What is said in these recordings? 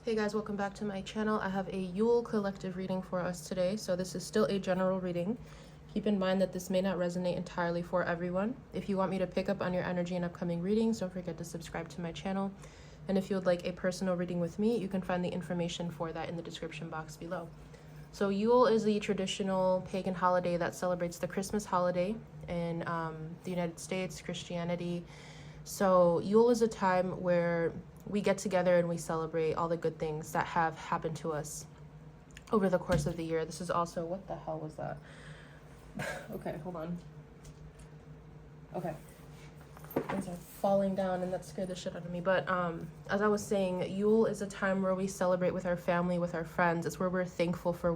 Hey guys, welcome back to my channel. I have a Yule collective reading for us today. So this is still a general reading. Keep in mind that this may not resonate entirely for everyone. If you want me to pick up on your energy in upcoming readings, don't forget to subscribe to my channel. And if you would like a personal reading with me, you can find the information for that in the description box below. So Yule is the traditional pagan holiday that celebrates the Christmas holiday in the United States, Christianity. So Yule is a time where we get together and we celebrate all the good things that have happened to us over the course of the year. This is also, what the hell was that? Okay, hold on. Okay. Things are falling down and that scared the shit out of me. But as I was saying, Yule is a time where we celebrate with our family, with our friends. It's where we're thankful for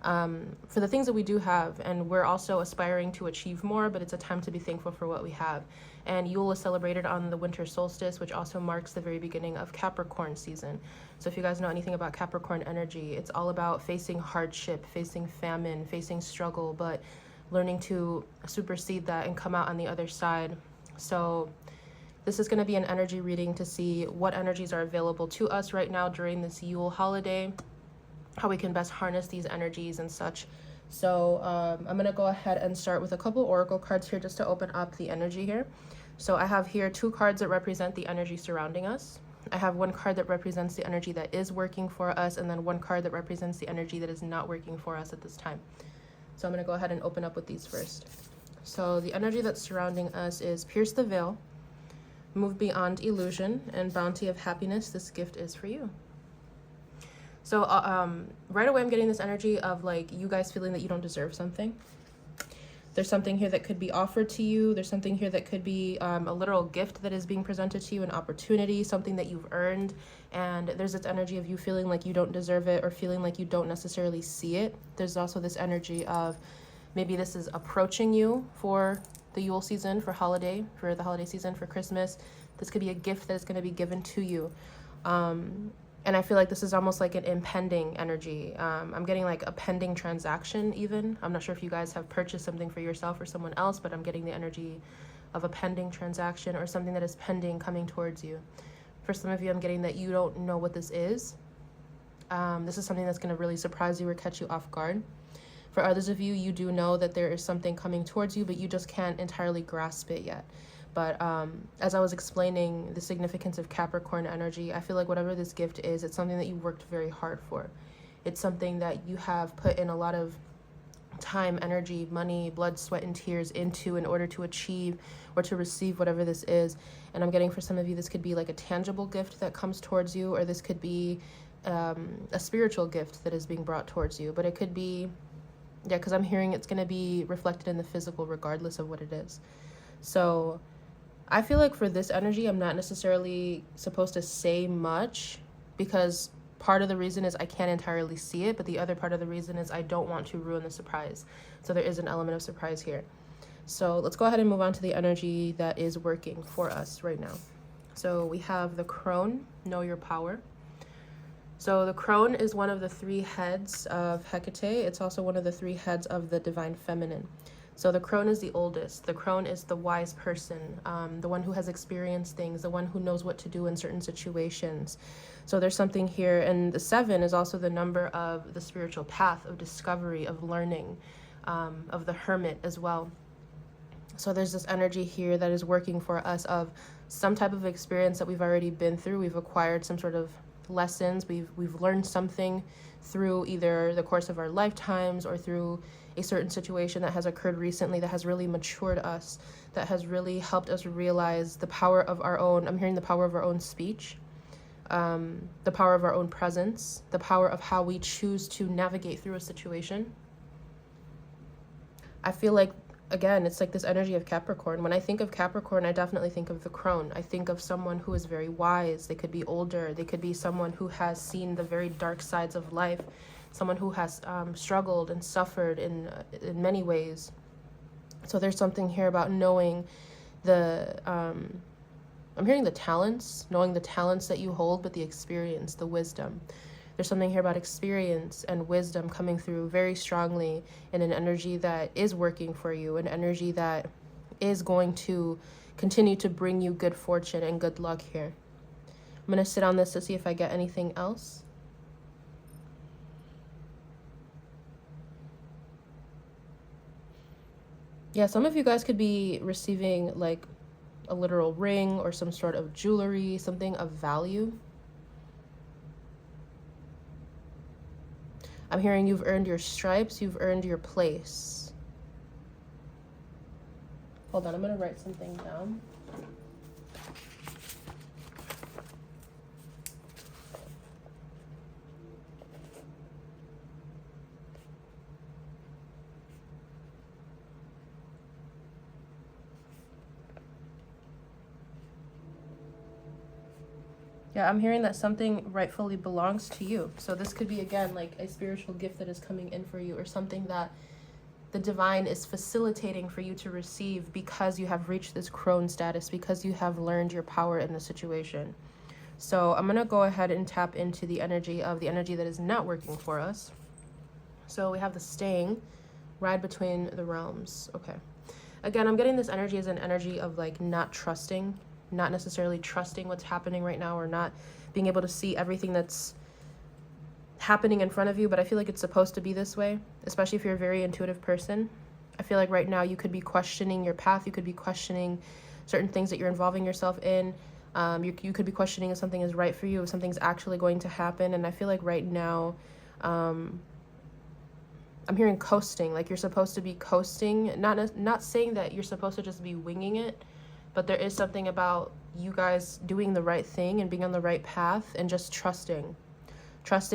for the things that we do have, and we're also aspiring to achieve more, but it's a time to be thankful for what we have. And Yule is celebrated on the winter solstice, which also marks the very beginning of Capricorn season. So if you guys know anything about Capricorn energy, it's all about facing hardship, facing famine, facing struggle, but learning to supersede that and come out on the other side. So this is going to be an energy reading to see what energies are available to us right now during this Yule holiday, how we can best harness these energies and such. So I'm going to go ahead and start with a couple oracle cards here just to open up the energy here. So I have here 2 cards that represent the energy surrounding us. I have 1 card that represents the energy that is working for us, and then 1 card that represents the energy that is not working for us at this time. So I'm going to go ahead and open up with these first. So the energy that's surrounding us is pierce the veil, move beyond illusion, and bounty of happiness. This gift is for you. So right away I'm getting this energy of like you guys feeling that you don't deserve something. There's something here that could be offered to you. There's something here that could be a literal gift that is being presented to you, an opportunity, something that you've earned. And there's this energy of you feeling like you don't deserve it or feeling like you don't necessarily see it. There's also this energy of maybe this is approaching you for the Yule season, for the holiday season, for Christmas. This could be a gift that is going to be given to you. And I feel like this is almost like an impending energy. I'm getting like a pending transaction even. I'm not sure if you guys have purchased something for yourself or someone else, but I'm getting the energy of a pending transaction or something that is pending coming towards you. For some of you, I'm getting that you don't know what this is. This is something that's going to really surprise you or catch you off guard. For others of you, you do know that there is something coming towards you, but you just can't entirely grasp it yet. But as I was explaining the significance of Capricorn energy, I feel like whatever this gift is, it's something that you worked very hard for. It's something that you have put in a lot of time, energy, money, blood, sweat, and tears into in order to achieve or to receive whatever this is. And I'm getting for some of you, this could be like a tangible gift that comes towards you, or this could be a spiritual gift that is being brought towards you. But it could be, yeah, because I'm hearing it's going to be reflected in the physical regardless of what it is. So I feel like for this energy, I'm not necessarily supposed to say much because part of the reason is I can't entirely see it, but the other part of the reason is I don't want to ruin the surprise. So there is an element of surprise here. So let's go ahead and move on to the energy that is working for us right now. So we have the crone, know your power. So the crone is one of the 3 heads of Hecate. It's also one of the 3 heads of the divine feminine. So the crone is the oldest. The crone is the wise person, the one who has experienced things, the one who knows what to do in certain situations. So there's something here. And the 7 is also the number of the spiritual path, of discovery, of learning, of the hermit as well. So there's this energy here that is working for us of some type of experience that we've already been through. We've acquired some sort of lessons. We've learned something through either the course of our lifetimes or through a certain situation that has occurred recently that has really matured us, that has really helped us realize the power of our own, I'm hearing the power of our own speech, the power of our own presence, the power of how we choose to navigate through a situation. I feel like, again, it's like this energy of Capricorn. When I think of Capricorn, I definitely think of the crone. I think of someone who is very wise. They could be older. They could be someone who has seen the very dark sides of life, someone who has struggled and suffered in many ways. So there's something here about knowing I'm hearing the talents, knowing the talents that you hold, but the experience, the wisdom. There's something here about experience and wisdom coming through very strongly in an energy that is working for you, an energy that is going to continue to bring you good fortune and good luck here. I'm going to sit on this to see if I get anything else. Yeah, some of you guys could be receiving like a literal ring or some sort of jewelry, something of value. I'm hearing you've earned your stripes, you've earned your place. Hold on, I'm going to write something down. Yeah, I'm hearing that something rightfully belongs to you. So this could be, again, like a spiritual gift that is coming in for you, or something that the divine is facilitating for you to receive because you have reached this crone status, because you have learned your power in the situation. So I'm going to go ahead and tap into the energy that is not working for us. So we have the staying, ride between the realms. Okay. Again, I'm getting this energy as an energy of like not trusting, not necessarily trusting what's happening right now, or not being able to see everything that's happening in front of you. But I feel like it's supposed to be this way, especially if you're a very intuitive person. I feel like right now you could be questioning your path. You could be questioning certain things that you're involving yourself in. You could be questioning if something is right for you, if something's actually going to happen. And I feel like right now, I'm hearing coasting, like you're supposed to be coasting, not saying that you're supposed to just be winging it, but there is something about you guys doing the right thing and being on the right path and just trusting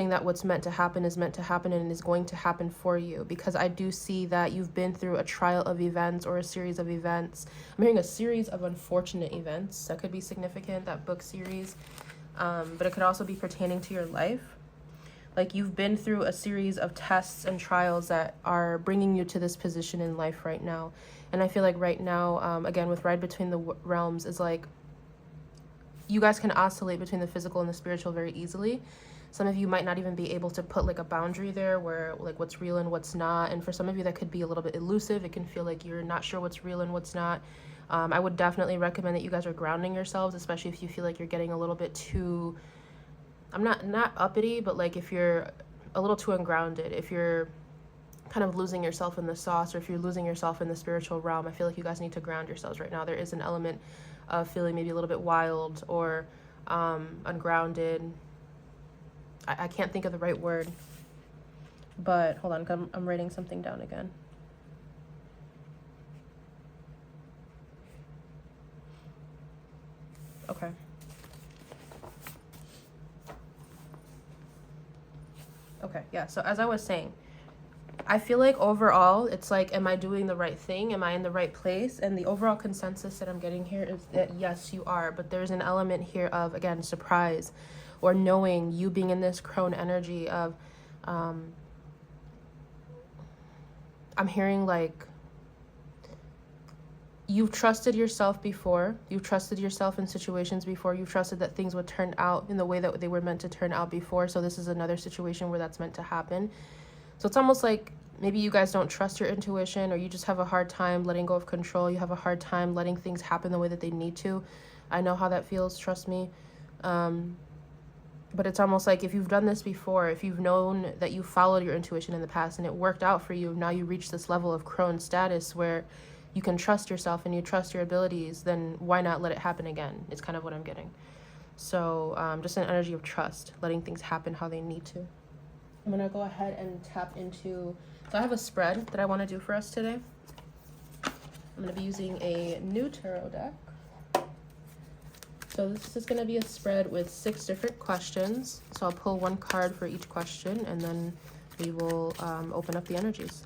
that what's meant to happen is meant to happen and is going to happen for you. Because I do see that you've been through a trial of events or a series of events. I'm hearing a series of unfortunate events. That could be significant, that book series, but it could also be pertaining to your life. Like you've been through a series of tests and trials that are bringing you to this position in life right now. And I feel like right now, again, with Ride Between the Realms, is like you guys can oscillate between the physical and the spiritual very easily. Some of you might not even be able to put like a boundary there where like what's real and what's not. And for some of you that could be a little bit elusive. It can feel like you're not sure what's real and what's not. I would definitely recommend that you guys are grounding yourselves, especially if you feel like you're getting a little bit too, I'm not uppity, but like if you're a little too ungrounded, if you're kind of losing yourself in the sauce, or if you're losing yourself in the spiritual realm, I feel like you guys need to ground yourselves right now. There is an element of feeling maybe a little bit wild or ungrounded. I can't think of the right word, but hold on, I'm writing something down again. Okay. Okay, yeah, so as I was saying, I feel like overall, it's like, am I doing the right thing? Am I in the right place? And the overall consensus that I'm getting here is that yes, you are. But there's an element here of, again, surprise, or knowing, you being in this crone energy of, I'm hearing like, you've trusted yourself before. You've trusted yourself in situations before. You've trusted that things would turn out in the way that they were meant to turn out before. So this is another situation where that's meant to happen. So it's almost like maybe you guys don't trust your intuition, or you just have a hard time letting go of control. You have a hard time letting things happen the way that they need to. I know how that feels, trust me. But it's almost like if you've done this before, if you've known that you followed your intuition in the past and it worked out for you, now you reach this level of crone status where you can trust yourself and you trust your abilities, then why not let it happen again? It's kind of what I'm getting. So just an energy of trust, letting things happen how they need to. I'm going to go ahead and tap into, so I have a spread that I want to do for us today. I'm going to be using a new tarot deck. So this is going to be a spread with 6 different questions. So I'll pull one card for each question, and then we will open up the energies.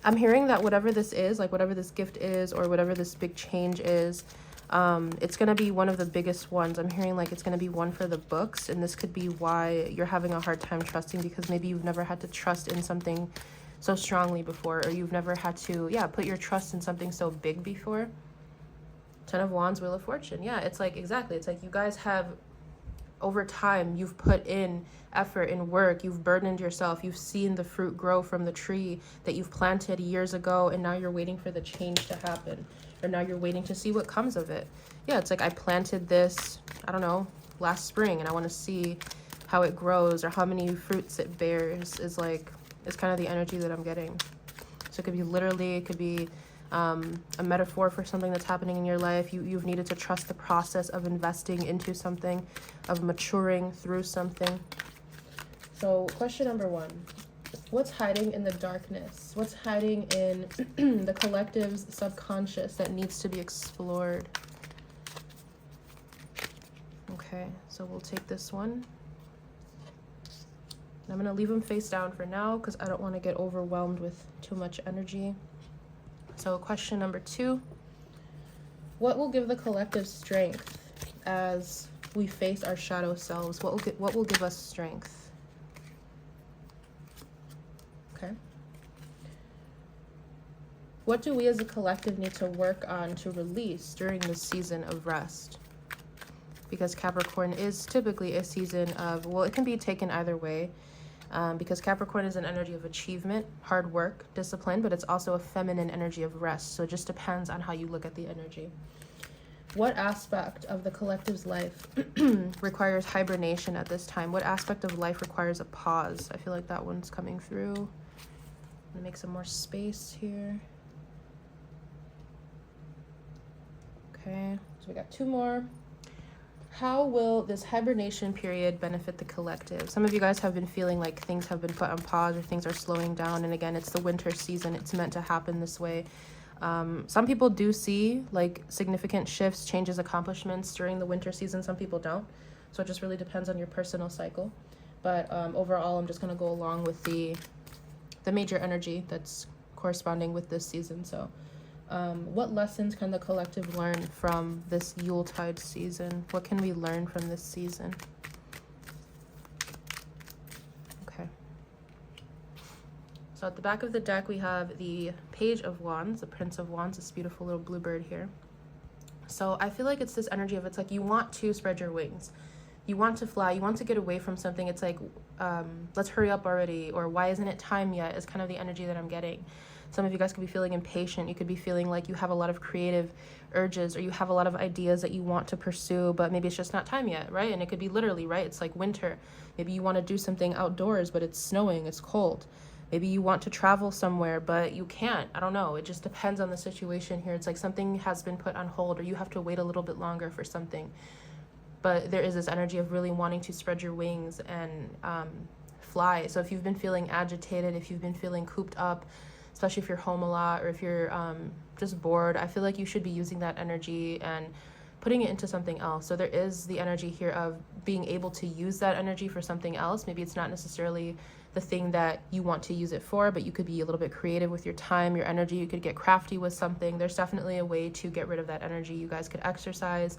I'm hearing that whatever this is, like whatever this gift is, or whatever this big change is, it's going to be one of the biggest ones. I'm hearing like it's going to be one for the books, and this could be why you're having a hard time trusting, because maybe you've never had to trust in something so strongly before, or you've never had to, put your trust in something so big before. 10 of Wands, Wheel of Fortune. Yeah, it's like, exactly. It's like you guys have over time you've put in effort and work, you've burdened yourself, you've seen the fruit grow from the tree that you've planted years ago, and now you're waiting for the change to happen, or now you're waiting to see what comes of it. Yeah, it's like I planted this, I don't know, last spring, and I want to see how it grows or how many fruits it bears. Is kind of the energy that I'm getting. So it could be literally, it could be a metaphor for something that's happening in your life. You've needed to trust the process of investing into something, of maturing through something. So question number 1, what's hiding in the darkness? What's hiding in the collective's subconscious that needs to be explored? Okay, so we'll take this one. I'm going to leave them face down for now because I don't want to get overwhelmed with too much energy. So question number 2, what will give the collective strength as we face our shadow selves? What will give us strength? Okay. What do we as a collective need to work on to release during this season of rest? Because Capricorn is typically a season of, well, it can be taken either way. Because Capricorn is an energy of achievement, hard work, discipline, but it's also a feminine energy of rest. So it just depends on how you look at the energy. What aspect of the collective's life requires hibernation at this time? What aspect of life requires a pause? I feel like that one's coming through. I'm gonna make some more space here. Okay, so we got 2 more. How will this hibernation period benefit the collective? Some of you guys have been feeling like things have been put on pause or things are slowing down. And again, it's the winter season. It's meant to happen this way. Some people do see like significant shifts, changes, accomplishments during the winter season. Some people don't. So it just really depends on your personal cycle. But overall, I'm just going to go along with the major energy that's corresponding with this season. So what lessons can the collective learn from this Yuletide season? What can we learn from this season? Okay. So at the back of the deck, we have the Page of Wands, the Prince of Wands, this beautiful little blue bird here. So I feel like it's this energy of, it's like you want to spread your wings. You want to fly. You want to get away from something. It's like, let's hurry up already, or why isn't it time yet, is kind of the energy that I'm getting. Some of you guys could be feeling impatient. You could be feeling like you have a lot of creative urges, or you have a lot of ideas that you want to pursue, but maybe it's just not time yet, right? And it could be literally, right? It's like winter. Maybe you want to do something outdoors, but it's snowing, it's cold. Maybe you want to travel somewhere, but you can't. I don't know. It just depends on the situation here. It's like something has been put on hold, or you have to wait a little bit longer for something. But there is this energy of really wanting to spread your wings and fly. So if you've been feeling agitated, if you've been feeling cooped up, especially if you're home a lot, or if you're just bored, I feel like you should be using that energy and putting it into something else. So there is the energy here of being able to use that energy for something else. Maybe it's not necessarily the thing that you want to use it for, but you could be a little bit creative with your time, your energy. You could get crafty with something. There's definitely a way to get rid of that energy. You guys could exercise,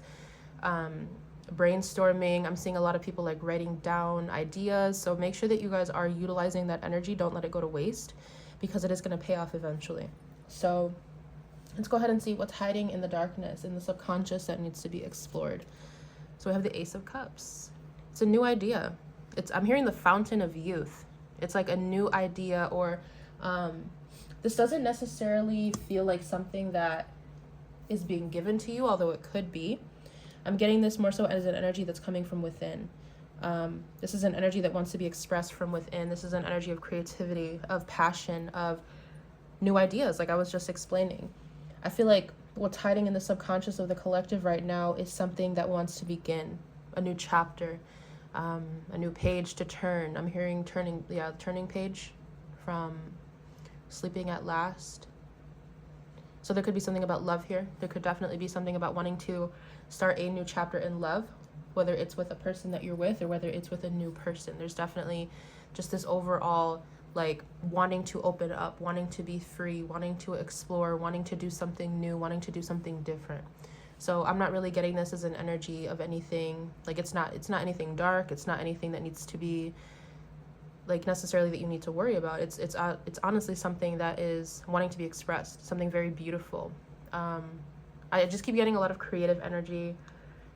brainstorming. I'm seeing a lot of people like writing down ideas. So make sure that you guys are utilizing that energy. Don't let it go to waste, because it is going to pay off eventually. So let's go ahead and see what's hiding in the darkness, in the subconscious, that needs to be explored. So we have the Ace of Cups. It's a new idea. I'm hearing the Fountain of Youth. It's like a new idea, or this doesn't necessarily feel like something that is being given to you, although it could be. I'm getting this more so as an energy that's coming from within. This is an energy that wants to be expressed from within. This is an energy of creativity, of passion, of new ideas, like I was just explaining. I feel like what's hiding in the subconscious of the collective right now is something that wants to begin, a new chapter, a new page to turn. I'm hearing turning page from Sleeping at Last. So there could be something about love here. There could definitely be something about wanting to start a new chapter in love, whether it's with a person that you're with or whether it's with a new person. There's definitely just this overall like wanting to open up, wanting to be free, wanting to explore, wanting to do something new, wanting to do something different. So I'm not really getting this as an energy of anything, like it's not anything dark. It's not anything that needs to be like necessarily that you need to worry about. It's honestly something that is wanting to be expressed, something very beautiful. I just keep getting a lot of creative energy,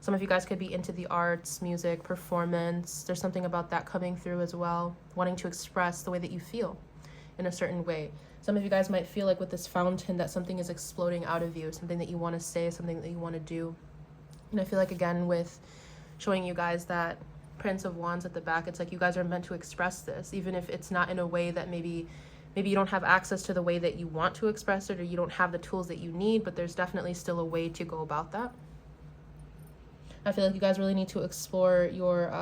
Some of you guys could be into the arts, music, performance. There's something about that coming through as well, wanting to express the way that you feel in a certain way. Some of you guys might feel like with this fountain that something is exploding out of you, something that you want to say, something that you want to do. And I feel like, again, with showing you guys that Prince of Wands at the back, it's like you guys are meant to express this, even if it's not in a way that maybe you don't have access to the way that you want to express it, or you don't have the tools that you need, but there's definitely still a way to go about that. I feel like you guys really need to explore your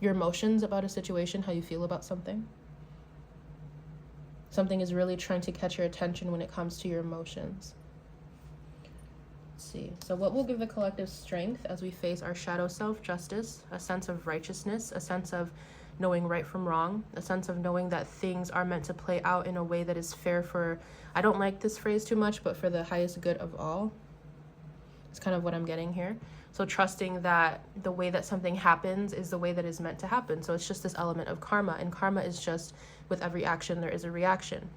emotions about a situation, how you feel about something. Something is really trying to catch your attention when it comes to your emotions. Let's see. So what will give the collective strength as we face our shadow self? Justice, a sense of righteousness, a sense of knowing right from wrong, a sense of knowing that things are meant to play out in a way that is fair for, I don't like this phrase too much, but for the highest good of all. It's kind of what I'm getting here. So trusting that the way that something happens is the way that is meant to happen. So it's just this element of karma, and karma is just, with every action there is a reaction.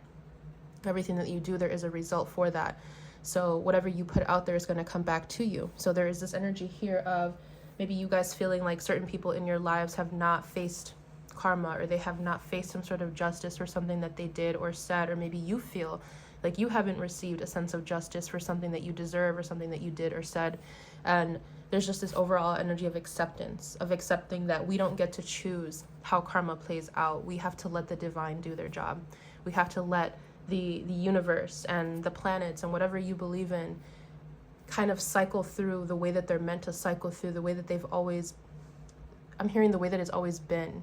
Everything that you do, there is a result for that. So whatever you put out there is going to come back to you. So there is this energy here of maybe you guys feeling like certain people in your lives have not faced karma, or they have not faced some sort of justice for something that they did or said, or maybe you feel like you haven't received a sense of justice for something that you deserve or something that you did or said. And there's just this overall energy of acceptance, of accepting that we don't get to choose how karma plays out. We have to let the divine do their job. We have to let the universe and the planets and whatever you believe in kind of cycle through the way that they're meant to cycle through, the way that they've always, I'm hearing the way that it's always been.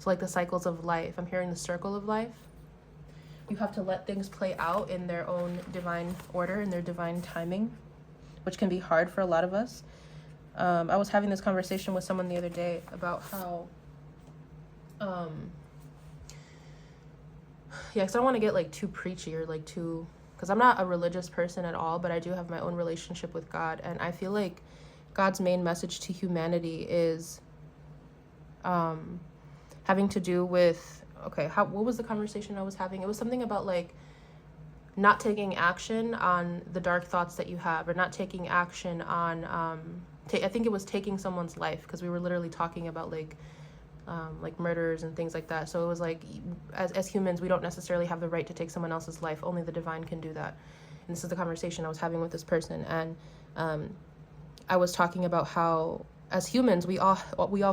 So like the cycles of life, I'm hearing the circle of life. You have to let things play out in their own divine order, in their divine timing, which can be hard for a lot of us. I was having this conversation with someone the other day about how, because I don't want to get like too preachy or like too, because I'm not a religious person at all, but I do have my own relationship with God. And I feel like God's main message to humanity is having to do with, what was the conversation I was having? It was something about like not taking action on the dark thoughts that you have, or not taking action on, I think it was taking someone's life, because we were literally talking about like murders and things like that. So it was like, as humans, we don't necessarily have the right to take someone else's life. Only the divine can do that. And this is the conversation I was having with this person. And I was talking about how, as humans, we all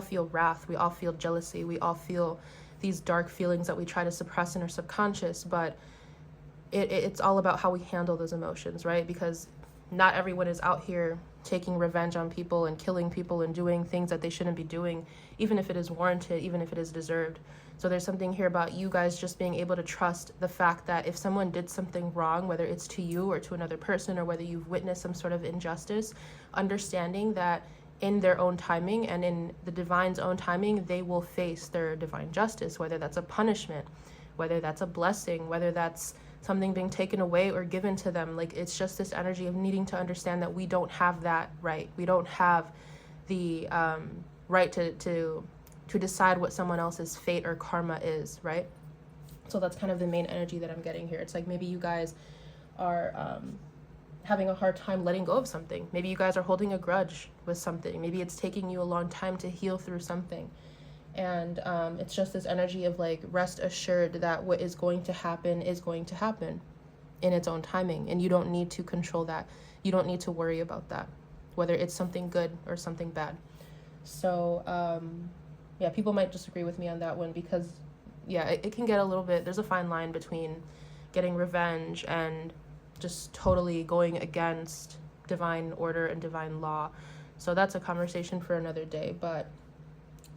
feel wrath, we all feel jealousy, we all feel these dark feelings that we try to suppress in our subconscious, but it's all about how we handle those emotions, right? Because not everyone is out here taking revenge on people and killing people and doing things that they shouldn't be doing, even if it is warranted, even if it is deserved. So there's something here about you guys just being able to trust the fact that if someone did something wrong, whether it's to you or to another person, or whether you've witnessed some sort of injustice, understanding that in their own timing and in the divine's own timing, they will face their divine justice, whether that's a punishment, whether that's a blessing, whether that's something being taken away or given to them. Like, it's just this energy of needing to understand that we don't have that right. We don't have the right to decide what someone else's fate or karma is, right? So that's kind of the main energy that I'm getting here. It's like maybe you guys are having a hard time letting go of something. Maybe you guys are holding a grudge with something. Maybe it's taking you a long time to heal through something. And it's just this energy of like, rest assured that what is going to happen is going to happen in its own timing. And you don't need to control that. You don't need to worry about that, whether it's something good or something bad. So yeah, people might disagree with me on that one, because yeah, it can get a little bit, there's a fine line between getting revenge and just totally going against divine order and divine law. So that's a conversation for another day. But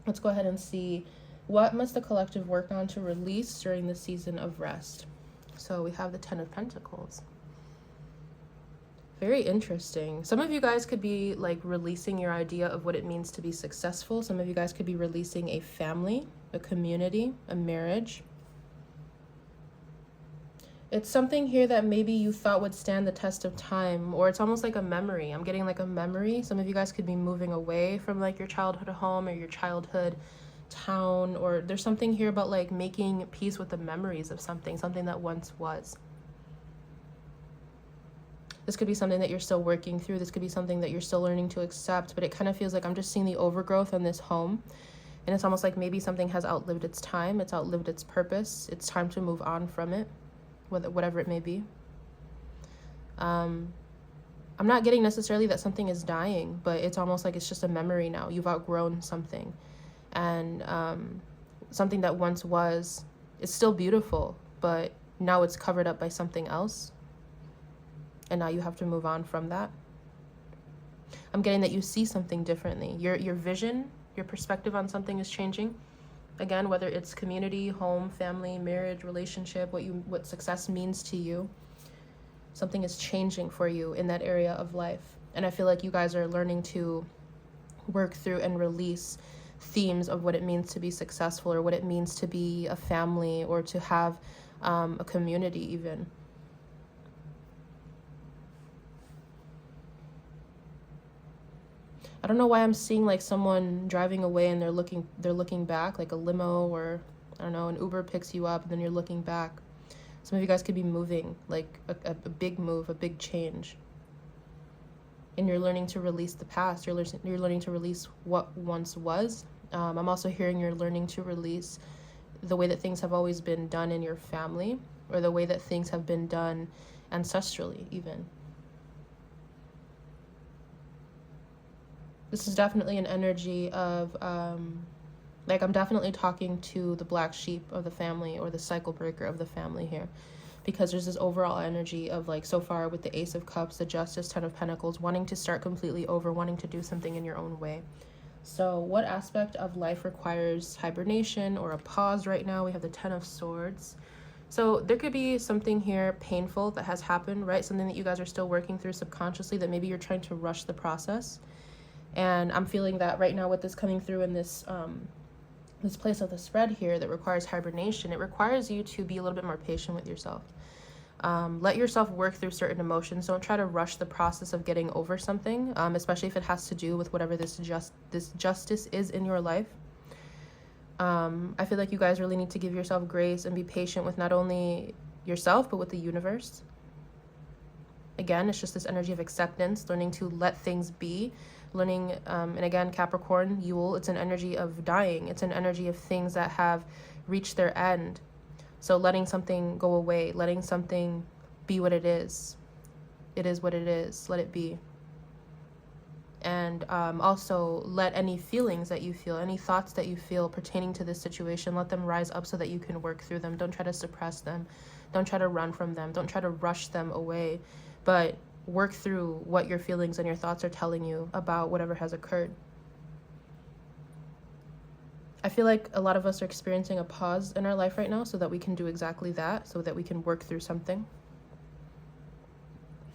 let's go ahead and see, what must the collective work on to release during the season of rest? So we have the 10 of Pentacles. Very interesting. Some of you guys could be like releasing your idea of what it means to be successful. Some of you guys could be releasing a family, a community, a marriage. It's something here that maybe you thought would stand the test of time, or it's almost like a memory. I'm getting like a memory. Some of you guys could be moving away from like your childhood home or your childhood town, or there's something here about like making peace with the memories of something that once was. This could be something that you're still working through. This could be something that you're still learning to accept, but it kind of feels like I'm just seeing the overgrowth on this home. And it's almost like maybe something has outlived its time. It's outlived its purpose. It's time to move on from it, whatever it may be. I'm not getting necessarily that something is dying, but it's almost like it's just a memory now. You've outgrown something. And something that once was, it's still beautiful, but now it's covered up by something else. And now you have to move on from that. I'm getting that you see something differently. Your vision, your perspective on something is changing. Again, whether it's community, home, family, marriage, relationship, what success means to you. Something is changing for you in that area of life. And I feel like you guys are learning to work through and release themes of what it means to be successful, or what it means to be a family, or to have a community even. I don't know why I'm seeing like someone driving away and they're looking back, like a limo, or I don't know, an Uber picks you up and then you're looking back. Some of you guys could be moving, like a big move, a big change. And you're learning to release the past. You're learning to release what once was. I'm also hearing you're learning to release the way that things have always been done in your family, or the way that things have been done ancestrally even. This is definitely an energy of, like I'm definitely talking to the black sheep of the family, or the cycle breaker of the family here. Because there's this overall energy of, like, so far with the Ace of Cups, the Justice, Ten of Pentacles, wanting to start completely over, wanting to do something in your own way. So what aspect of life requires hibernation or a pause right now? We have the Ten of Swords. So there could be something here painful that has happened, right? Something that you guys are still working through subconsciously, that maybe you're trying to rush the process. And I'm feeling that right now with this coming through in this this place of the spread here that requires hibernation, it requires you to be a little bit more patient with yourself. Let yourself work through certain emotions. Don't try to rush the process of getting over something, especially if it has to do with whatever this justice is in your life. I feel like you guys really need to give yourself grace and be patient with not only yourself, but with the universe. Again, it's just this energy of acceptance, learning to let things be, learning, and again, Capricorn, Yule, it's an energy of dying. It's an energy of things that have reached their end. So letting something go away, letting something be what it is. It is what it is. Let it be. And also let any feelings that you feel, any thoughts that you feel pertaining to this situation, let them rise up so that you can work through them. Don't try to suppress them. Don't try to run from them. Don't try to rush them away. But work through what your feelings and your thoughts are telling you about whatever has occurred. I feel like a lot of us are experiencing a pause in our life right now so that we can do exactly that, so that we can work through something.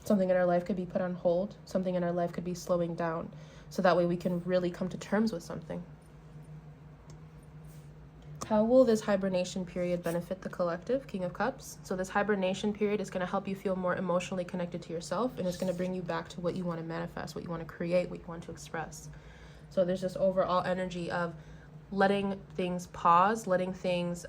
Something in our life could be put on hold. Something in our life could be slowing down, so that way we can really come to terms with something. How will this hibernation period benefit the collective? King of Cups. So this hibernation period is going to help you feel more emotionally connected to yourself, and it's going to bring you back to what you want to manifest, what you want to create, what you want to express. So there's this overall energy of letting things pause, letting things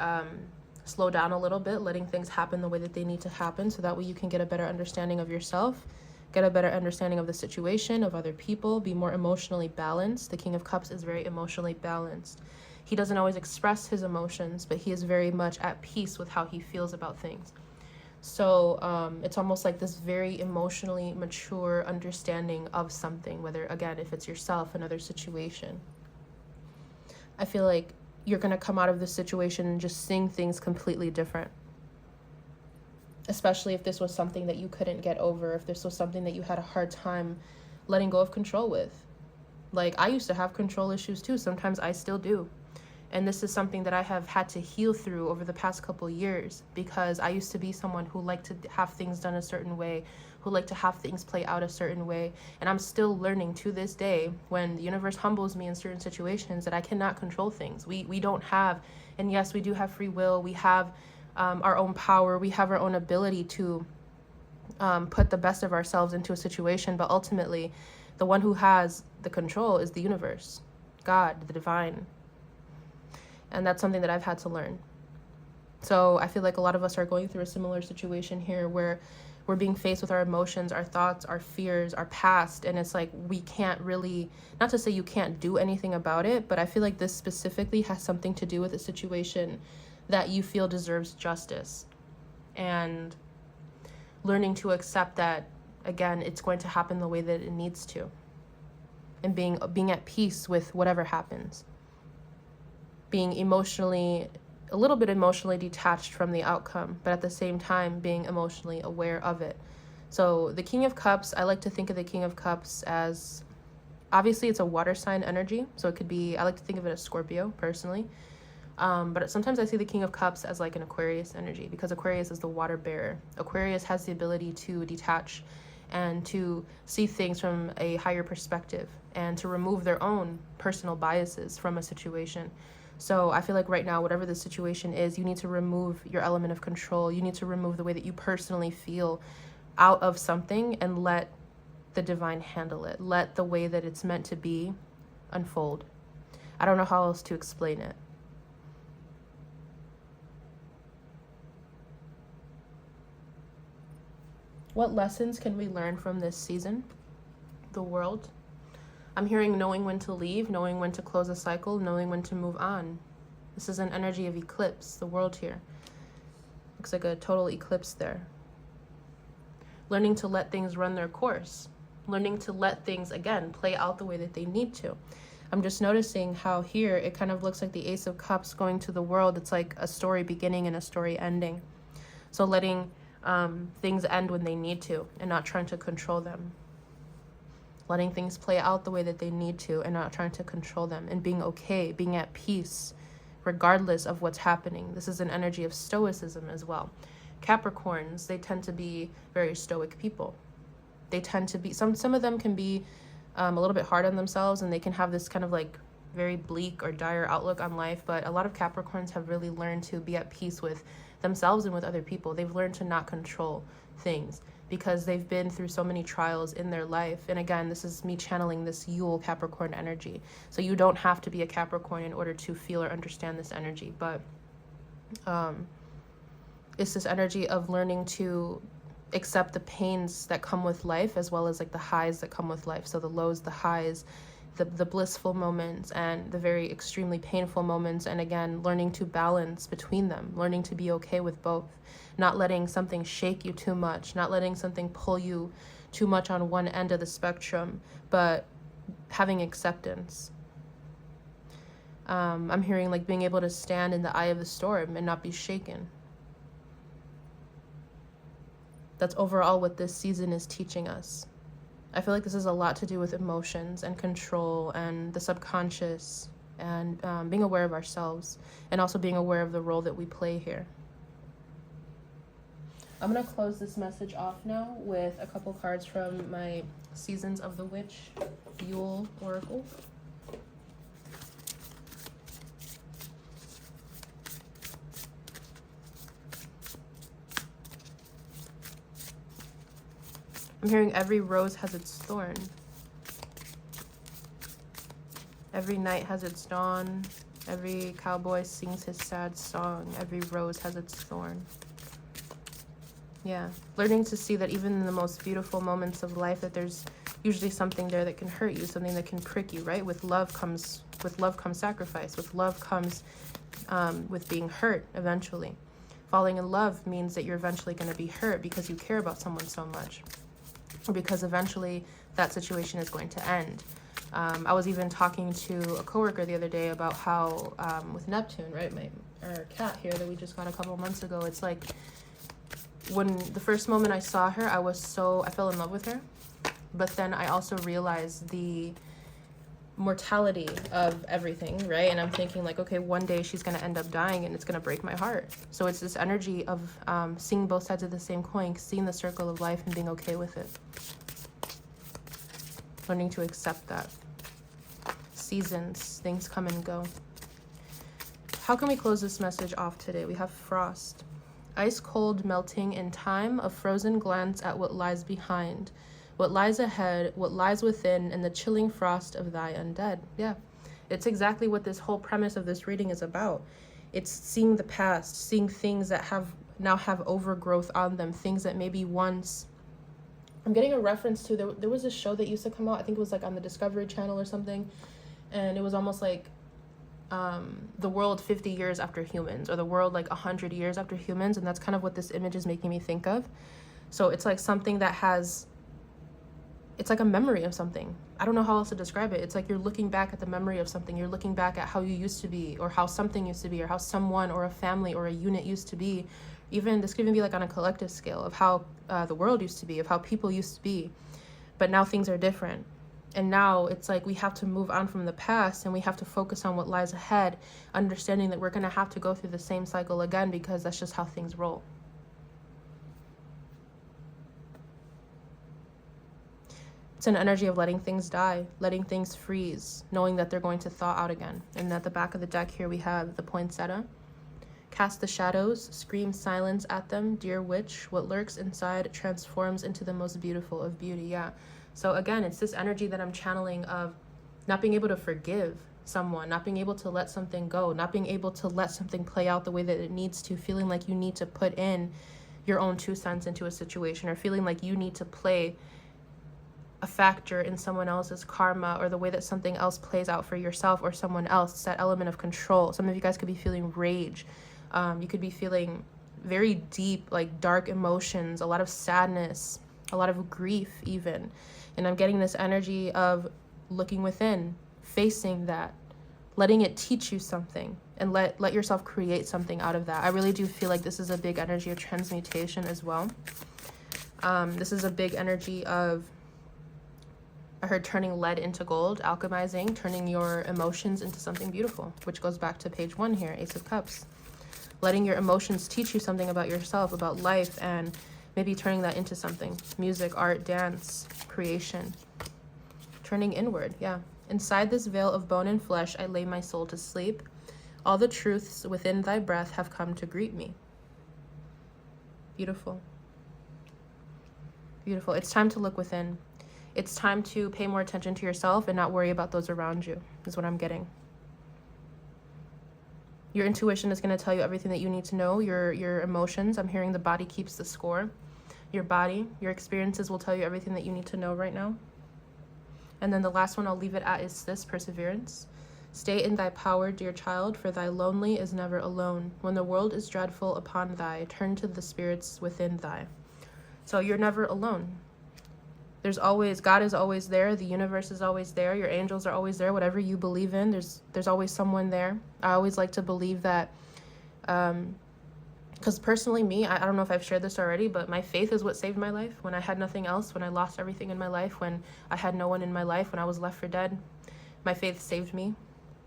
slow down a little bit, letting things happen the way that they need to happen, so that way you can get a better understanding of yourself, get a better understanding of the situation, of other people, be more emotionally balanced. The King of Cups is very emotionally balanced. He doesn't always express his emotions, but he is very much at peace with how he feels about things. So it's almost like this very emotionally mature understanding of something, whether, again, if it's yourself, another situation. I feel like you're going to come out of this situation and just seeing things completely different. Especially if this was something that you couldn't get over, if this was something that you had a hard time letting go of control with. Like, I used to have control issues too. Sometimes I still do. And this is something that I have had to heal through over the past couple years, because I used to be someone who liked to have things done a certain way, who liked to have things play out a certain way. And I'm still learning to this day, when the universe humbles me in certain situations, that I cannot control things. We don't have, and yes, we do have free will. We have our own power. We have our own ability to put the best of ourselves into a situation. But ultimately, the one who has the control is the universe, God, the divine. And that's something that I've had to learn. So I feel like a lot of us are going through a similar situation here, where we're being faced with our emotions, our thoughts, our fears, our past, and it's like we can't really, not to say you can't do anything about it, but I feel like this specifically has something to do with a situation that you feel deserves justice. And learning to accept that, again, it's going to happen the way that it needs to. And being at peace with whatever happens. Being emotionally, a little bit emotionally detached from the outcome, but at the same time being emotionally aware of it. So the King of Cups, I like to think of the King of Cups as, obviously it's a water sign energy, so it could be, I like to think of it as Scorpio personally. But sometimes I see the King of Cups as like an Aquarius energy, because Aquarius is the water bearer. Aquarius has the ability to detach and to see things from a higher perspective and to remove their own personal biases from a situation. So I feel like right now, whatever the situation is, you need to remove your element of control. You need to remove the way that you personally feel out of something and let the divine handle it. Let the way that it's meant to be unfold. I don't know how else to explain it. What lessons can we learn from this season? The world. I'm hearing knowing when to leave, knowing when to close a cycle, knowing when to move on. This is an energy of eclipse, the world here. Looks like a total eclipse there. Learning to let things run their course. Learning to let things, again, play out the way that they need to. I'm just noticing how here it kind of looks like the Ace of Cups going to the world. It's like a story beginning and a story ending. So letting things end when they need to and not trying to control them. Letting things play out the way that they need to and not trying to control them, and being okay, being at peace regardless of what's happening. This is an energy of stoicism as well. Capricorns, they tend to be very stoic people. They tend to be, some of them can be a little bit hard on themselves, and they can have this kind of like very bleak or dire outlook on life, but a lot of Capricorns have really learned to be at peace with themselves and with other people. They've learned to not control things because they've been through so many trials in their life. And again, this is me channeling this YULE Capricorn energy. So you don't have to be a Capricorn in order to feel or understand this energy, but it's this energy of learning to accept the pains that come with life, as well as like the highs that come with life. So the lows, the highs, the blissful moments and the very extremely painful moments, and again learning to balance between them, learning to be okay with both, not letting something shake you too much, not letting something pull you too much on one end of the spectrum, but having acceptance. I'm hearing like being able to stand in the eye of the storm and not be shaken. That's overall what this season is teaching us. I feel like this is a lot to do with emotions and control and the subconscious, and being aware of ourselves, and also being aware of the role that we play here. I'm going to close this message off now with a couple cards from my Seasons of the Witch YULE Oracle. I'm hearing every rose has its thorn. Every night has its dawn. Every cowboy sings his sad song. Every rose has its thorn. Yeah, learning to see that even in the most beautiful moments of life, that there's usually something there that can hurt you, something that can prick you, right? With love comes sacrifice. With love comes with being hurt eventually. Falling in love means that you're eventually going to be hurt because you care about someone so much, or because eventually that situation is going to end. I was even talking to a coworker the other day about how with Neptune, right, our cat here that we just got a couple months ago, it's like when the first moment I saw her, I fell in love with her, but then I also realized the mortality of everything, right? And I'm thinking like, okay, one day she's going to end up dying and it's going to break my heart. So it's this energy of seeing both sides of the same coin, seeing the circle of life and being okay with it. Learning to accept that. Seasons, things come and go. How can we close this message off today? We have frost. Ice cold melting in time, a frozen glance at what lies behind, what lies ahead, what lies within, and the chilling frost of thy undead. Yeah, it's exactly what this whole premise of this reading is about. It's seeing the past, seeing things that have now have overgrowth on them, things that maybe once, I'm getting a reference to, there was a show that used to come out, I think it was like on the Discovery Channel or something, and it was almost like the world 50 years after humans, or the world like 100 years after humans, and that's kind of what this image is making me think of. So it's like something that has, it's like a memory of something. I don't know how else to describe it. It's like you're looking back at the memory of something. You're looking back at how you used to be, or how something used to be, or how someone or a family or a unit used to be. Even this could even be like on a collective scale of how the world used to be, of how people used to be. But now things are different. And now it's like we have to move on from the past, and we have to focus on what lies ahead, understanding that we're going to have to go through the same cycle again, because that's just how things roll. It's an energy of letting things die, letting things freeze, knowing that they're going to thaw out again. And at the back of the deck here we have the poinsettia. Cast the shadows, scream silence at them, dear witch. What lurks inside transforms into the most beautiful of beauty. Yeah. So again, it's this energy that I'm channeling of not being able to forgive someone, not being able to let something go, not being able to let something play out the way that it needs to, feeling like you need to put in your own 2 cents into a situation, or feeling like you need to play a factor in someone else's karma, or the way that something else plays out for yourself or someone else. It's that element of control. Some of you guys could be feeling rage. You could be feeling very deep, like dark emotions, a lot of sadness, a lot of grief even. And I'm getting this energy of looking within, facing that, letting it teach you something, and let yourself create something out of that. I really do feel like this is a big energy of transmutation as well. This is a big energy of, I heard turning lead into gold, alchemizing, turning your emotions into something beautiful, which goes back to page 1 here, Ace of Cups. Letting your emotions teach you something about yourself, about life, and maybe turning that into something. Music, art, dance, creation. Turning inward, yeah. Inside this veil of bone and flesh, I lay my soul to sleep. All the truths within thy breath have come to greet me. Beautiful. Beautiful. It's time to look within. It's time to pay more attention to yourself and not worry about those around you, is what I'm getting. Your intuition is going to tell you everything that you need to know. Your emotions, I'm hearing the body keeps the score. Your body, your experiences will tell you everything that you need to know right now. And then the last one I'll leave it at is this, perseverance. Stay in thy power, dear child, for thy lonely is never alone. When the world is dreadful upon thy, turn to the spirits within thy. So you're never alone. There's always, God is always there. The universe is always there. Your angels are always there. Whatever you believe in, there's always someone there. I always like to believe that, because personally me, I don't know if I've shared this already, but my faith is what saved my life. When I had nothing else, when I lost everything in my life, when I had no one in my life, when I was left for dead, my faith saved me.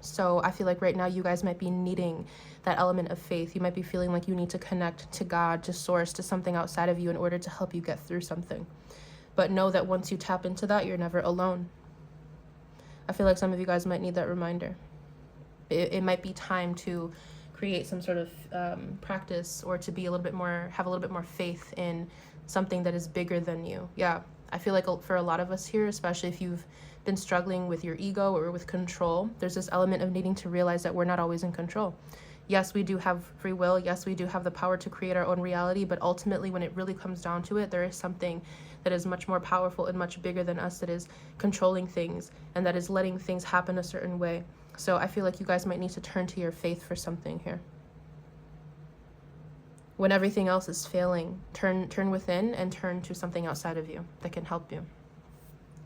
So I feel like right now you guys might be needing that element of faith. You might be feeling like you need to connect to God, to source, to something outside of you in order to help you get through something. But know that once you tap into that, you're never alone. I feel like some of you guys might need that reminder. It might be time to create some sort of practice, or to be a little bit more, have a little bit more faith in something that is bigger than you. Yeah, I feel like for a lot of us here, especially if you've been struggling with your ego or with control, there's this element of needing to realize that we're not always in control. Yes, we do have free will. Yes, we do have the power to create our own reality. But ultimately, when it really comes down to it, there is something that is much more powerful and much bigger than us, that is controlling things and that is letting things happen a certain way. So I feel like you guys might need to turn to your faith for something here. When everything else is failing, turn within and turn to something outside of you that can help you.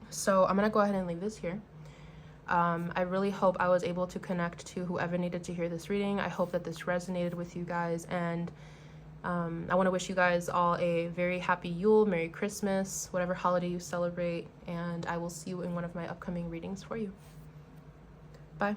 So I'm going to go ahead and leave this here. I really hope I was able to connect to whoever needed to hear this reading. I hope that this resonated with you guys, and I want to wish you guys all a very happy Yule, Merry Christmas, whatever holiday you celebrate, and I will see you in one of my upcoming readings for you. Bye.